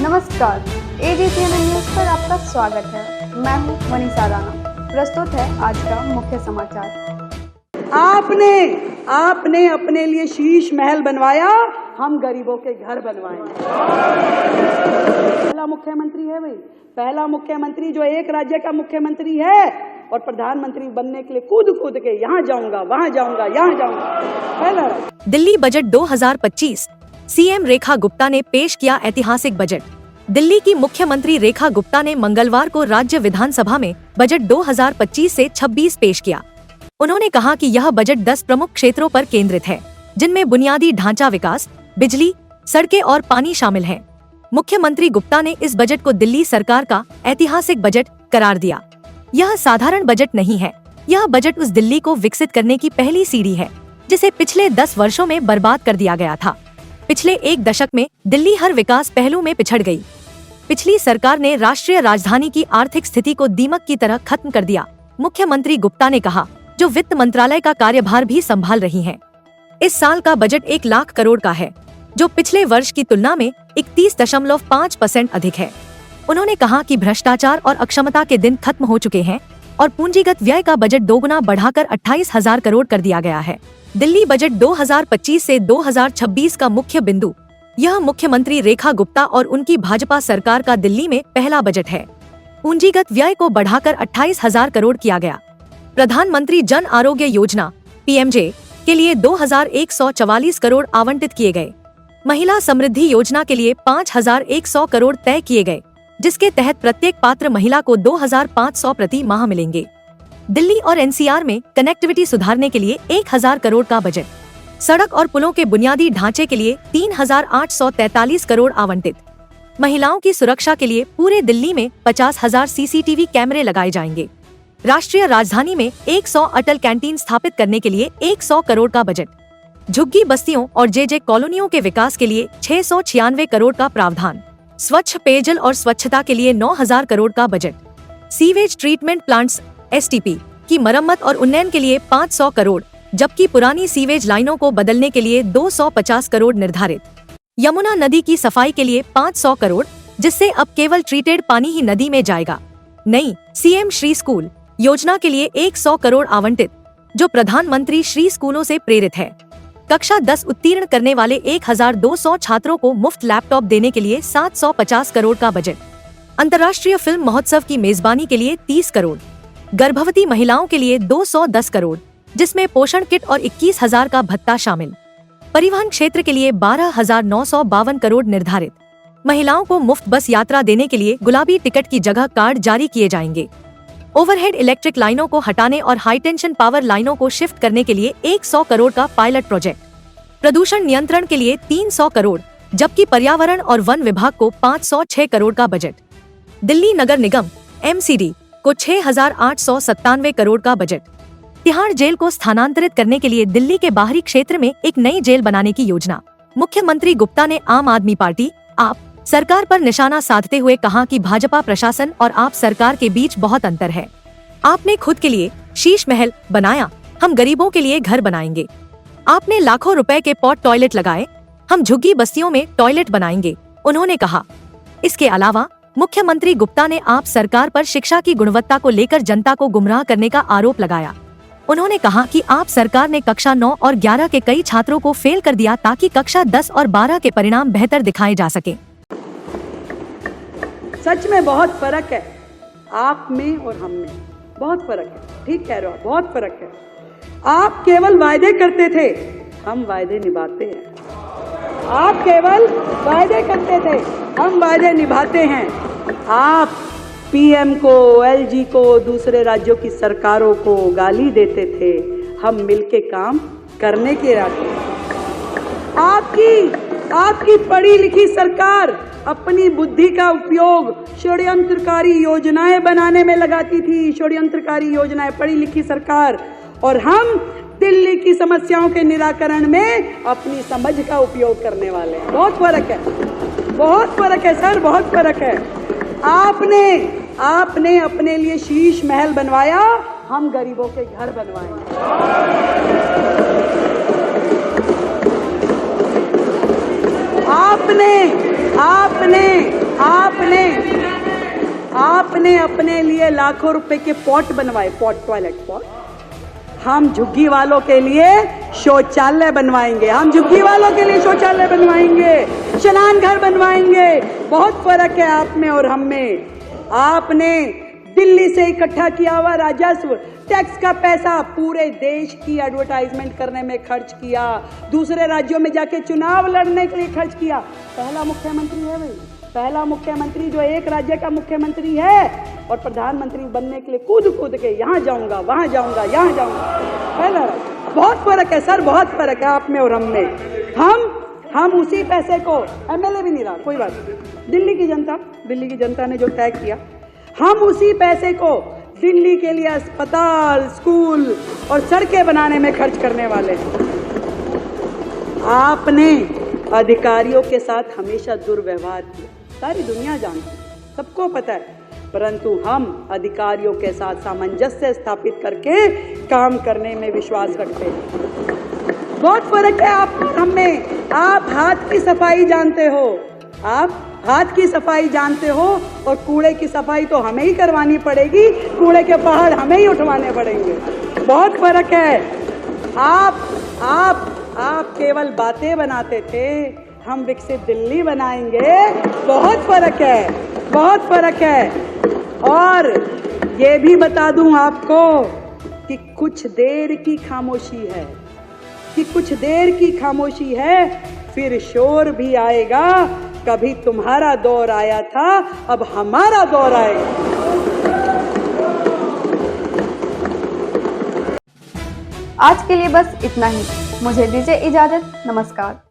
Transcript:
नमस्कार, ABCNN news पर आपका स्वागत है। मैं हूं मनीषा राणा। प्रस्तुत है आज का मुख्य समाचार। आपने अपने लिए शीश महल बनवाया, हम गरीबों के घर बनवाएंगे। पहला मुख्यमंत्री है भाई, पहला मुख्यमंत्री जो एक राज्य का मुख्यमंत्री है और प्रधानमंत्री बनने के लिए कूद के यहाँ जाऊंगा, वहाँ जाऊंगा, यहाँ जाऊंगा। पहला दिल्ली बजट 2025, सीएम रेखा गुप्ता ने पेश किया ऐतिहासिक बजट। दिल्ली की मुख्यमंत्री रेखा गुप्ता ने मंगलवार को राज्य विधानसभा में बजट 2025 से 26 पेश किया। उन्होंने कहा कि यह बजट 10 प्रमुख क्षेत्रों पर केंद्रित है, जिनमें बुनियादी ढांचा विकास, बिजली, सड़कें और पानी शामिल हैं। मुख्यमंत्री गुप्ता ने इस बजट को दिल्ली सरकार का ऐतिहासिक बजट करार दिया। यह साधारण बजट नहीं है, यह बजट उस दिल्ली को विकसित करने की पहली सीढ़ी है, जिसे पिछले 10 वर्षों में बर्बाद कर दिया गया था। पिछले एक दशक में दिल्ली हर विकास पहलू में पिछड़ गई। पिछली सरकार ने राष्ट्रीय राजधानी की आर्थिक स्थिति को दीमक की तरह खत्म कर दिया, मुख्यमंत्री गुप्ता ने कहा, जो वित्त मंत्रालय का कार्यभार भी संभाल रही हैं। इस साल का बजट 1 लाख करोड़ का है, जो पिछले वर्ष की तुलना में 31.5% अधिक है। उन्होंने कहा कि भ्रष्टाचार और अक्षमता के दिन खत्म हो चुके हैं और पूंजीगत व्यय का बजट दोगुना बढ़ाकर 28,000 करोड़ कर दिया गया है। दिल्ली बजट 2025 से 2026 का मुख्य बिंदु, यह मुख्यमंत्री रेखा गुप्ता और उनकी भाजपा सरकार का दिल्ली में पहला बजट है। पूंजीगत व्यय को बढ़ाकर 28,000 करोड़ किया गया। प्रधानमंत्री जन आरोग्य योजना PMJ के लिए 2,144 करोड़ आवंटित किए गए। महिला समृद्धि योजना के लिए 5,100 करोड़ तय किए गए, जिसके तहत प्रत्येक पात्र महिला को 2,500 प्रति माह मिलेंगे। दिल्ली और NCR में कनेक्टिविटी सुधारने के लिए 1,000 करोड़ का बजट। सड़क और पुलों के बुनियादी ढांचे के लिए 3,843 करोड़ आवंटित। महिलाओं की सुरक्षा के लिए पूरे दिल्ली में 50,000 CCTV कैमरे लगाए जाएंगे। राष्ट्रीय राजधानी में 100 अटल कैंटीन स्थापित करने के लिए 100 करोड़ का बजट। झुग्गी बस्तियों और JJ कॉलोनियों के विकास के लिए 696 करोड़ का प्रावधान। स्वच्छ पेयजल और स्वच्छता के लिए 9,000 करोड़ का budget. Sewage treatment plants STP की मरम्मत और उन्नयन के लिए 500 करोड़, जबकि पुरानी सीवेज लाइनों को बदलने के लिए 250 करोड़ निर्धारित। यमुना नदी की सफाई के लिए 500 करोड़, जिससे अब केवल ट्रीटेड पानी ही नदी में जाएगा। नई CM श्री स्कूल योजना के लिए 100 करोड़ आवंटित, जो प्रधानमंत्री श्री स्कूलों से प्रेरित है। कक्षा 10 उत्तीर्ण करने वाले 1,200 छात्रों को मुफ्त लैपटॉप देने के लिए 750 करोड़ का बजट। अंतर्राष्ट्रीय फिल्म महोत्सव की मेजबानी के लिए 30 करोड़। गर्भवती महिलाओं के लिए 210 करोड़, जिसमें पोषण किट और 21,000 का भत्ता शामिल। परिवहन क्षेत्र के लिए 12,952 करोड़ निर्धारित। महिलाओं को मुफ्त बस यात्रा देने के लिए गुलाबी टिकट की जगह कार्ड जारी किए जाएंगे। ओवरहेड इलेक्ट्रिक लाइनों को हटाने और हाई टेंशन पावर लाइनों को शिफ्ट करने के लिए 100 करोड़ का पायलट प्रोजेक्ट। प्रदूषण नियंत्रण के लिए 300 करोड़, जबकि पर्यावरण और वन विभाग को 506 करोड़ का बजट। दिल्ली नगर निगम MCD को 6,897 करोड़ का बजट। तिहाड़ जेल को स्थानांतरित करने के लिए दिल्ली के बाहरी क्षेत्र में एक नई जेल बनाने की योजना। मुख्यमंत्री गुप्ता ने आम आदमी पार्टी आप सरकार पर निशाना साधते हुए कहा कि भाजपा प्रशासन और आप सरकार के बीच बहुत अंतर है। आपने खुद के लिए शीश महल बनाया, हम गरीबों के लिए घर बनाएंगे। आपने लाखों रुपए के पॉट टॉयलेट लगाए, हम झुग्गी बस्तियों में टॉयलेट बनाएंगे, उन्होंने कहा। इसके अलावा मुख्यमंत्री गुप्ता ने आप सरकार पर शिक्षा की गुणवत्ता को लेकर जनता को गुमराह करने का आरोप लगाया। उन्होंने कहा कि आप सरकार ने कक्षा 9 और 11 के कई छात्रों को फेल कर दिया ताकि कक्षा 10 और 12 के परिणाम बेहतर दिखाए जा सके। सच में बहुत फर्क है, आप में और हम में बहुत फर्क है। ठीक कह रहे हो, बहुत फर्क है। आप केवल वायदे करते थे, हम वायदे निभाते हैं। आप केवल वायदे करते थे, हम वायदे निभाते हैं। आप PM को, LG को, दूसरे राज्यों की सरकारों को गाली देते थे, हम मिलके काम करने के इरादे। आपकी पढ़ी लिखी सरकार अपनी बुद्धि का उपयोग षड्यंत्रकारी योजनाएं बनाने में लगाती थी, षड्यंत्रकारी योजनाएं, पढ़ी लिखी सरकार। और हम दिल्ली की समस्याओं के निराकरण में अपनी समझ का उपयोग करने वाले हैं। बहुत फर्क है, बहुत फर्क है सर, बहुत फर्क है। आपने अपने लिए शीश महल बनवाया, हम गरीबों के घर बनवाएंगे। आपने आपने अपने लिए लाखों रुपए के पॉट बनवाए, पॉट, टॉयलेट पॉट। हम झुग्गी वालों के लिए शौचालय बनवाएंगे, हम झुग्गी वालों के लिए शौचालय बनवाएंगे, स्नान घर बनवाएंगे। बहुत फर्क है आप में और हम में। आपने दिल्ली से इकट्ठा किया हुआ राजस्व, टैक्स का पैसा पूरे देश की एडवर्टाइजमेंट करने में खर्च किया, दूसरे राज्यों में जाके चुनाव लड़ने के लिए खर्च किया। पहला मुख्यमंत्री है भाई, पहला मुख्यमंत्री जो एक राज्य का मुख्यमंत्री है और प्रधानमंत्री बनने के लिए कूद के यहाँ जाऊंगा, वहां जाऊंगा, यहाँ जाऊंगा। पहला राज्य। बहुत फर्क है सर, बहुत फर्क है आप में और हम में। हम उसी पैसे को, एमएलए भी नहीं रहा, कोई बात नहीं, दिल्ली की जनता ने जो तय किया, हम उसी पैसे को दिल्ली के लिए अस्पताल, स्कूल और सड़कें बनाने में खर्च करने वाले हैं। आपने अधिकारियों के साथ हमेशा दुर्व्यवहार किया, सारी दुनिया जानती है, सबको पता है, परंतु हम अधिकारियों के साथ सामंजस्य स्थापित करके काम करने में विश्वास रखते हैं। बहुत फर्क है आप और हम में। आप हाथ की सफाई जानते हो, आप हाथ की सफाई जानते हो और कूड़े की सफाई तो हमें ही करवानी पड़ेगी, कूड़े के पहाड़ हमें ही उठवाने पड़ेंगे। बहुत फर्क है। आप केवल बातें बनाते थे, हम विकसित दिल्ली बनाएंगे। बहुत फर्क है, बहुत फर्क है। और ये भी बता दूं आपको कि कुछ देर की खामोशी है, कि कुछ देर की खामोशी है, फिर शोर भी आएगा। कभी तुम्हारा दौर आया था, अब हमारा दौर आएगा। आज के लिए बस इतना ही। मुझे दीजिए इजाजत। नमस्कार।